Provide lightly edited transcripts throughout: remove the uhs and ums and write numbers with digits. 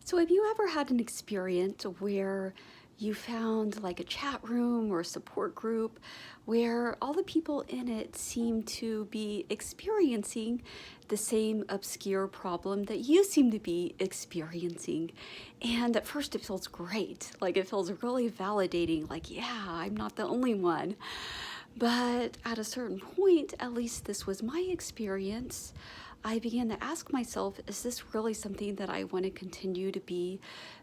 So have you ever had an experience where you found like a chat room or a support group where all the people in it seem to be experiencing the same obscure problem that you seem to be experiencing? And at first it feels great, like it feels really validating, like, yeah, I'm not the only one. But at a certain point, at least this was my experience, I began to ask myself, is this really something that I want to continue to be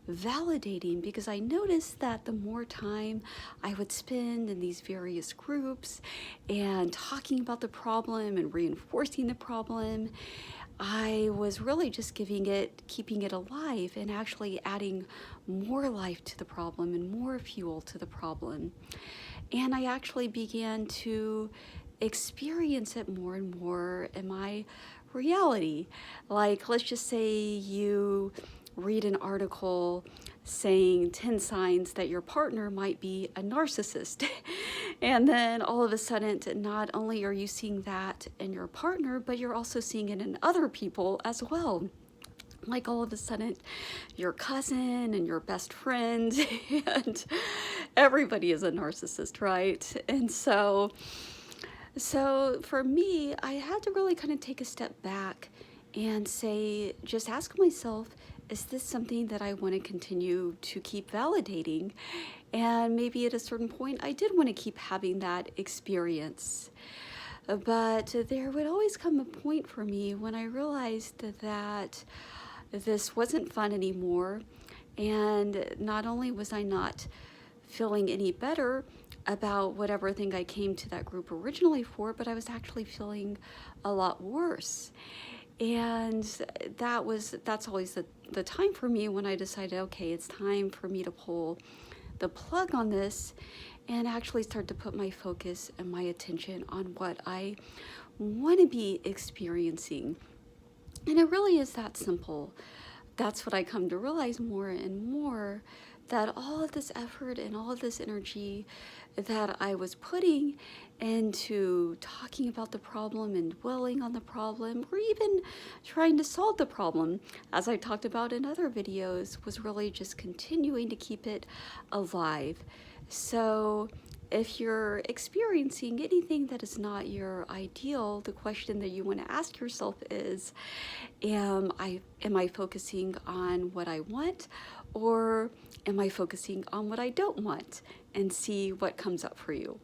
validating? Because I noticed that the more time I would spend in these various groups and talking about the problem and reinforcing the problem, I was really just keeping it alive and actually adding more life to the problem and more fuel to the problem. And I actually began to experience it more and more in my reality. Like, let's just say you read an article saying 10 signs that your partner might be a narcissist. And then all of a sudden, not only are you seeing that in your partner, but you're also seeing it in other people as well. Like all of a sudden, your cousin and your best friend and everybody is a narcissist, right? And so for me, I had to really kind of take a step back and say, just ask myself, is this something that I want to continue to keep validating? And maybe at a certain point, I did want to keep having that experience. But there would always come a point for me when I realized that this wasn't fun anymore. And not only was I not feeling any better about whatever thing I came to that group originally for, but I was actually feeling a lot worse. And that's always the time for me when I decided, okay, it's time for me to pull the plug on this and actually start to put my focus and my attention on what I want to be experiencing. And it really is that simple. That's what I come to realize more and more, that all of this effort and all of this energy that I was putting into talking about the problem and dwelling on the problem, or even trying to solve the problem, as I talked about in other videos, was really just continuing to keep it alive. So if you're experiencing anything that is not your ideal, the question that you want to ask yourself is, am I focusing on what I want, or am I focusing on what I don't want? And see what comes up for you.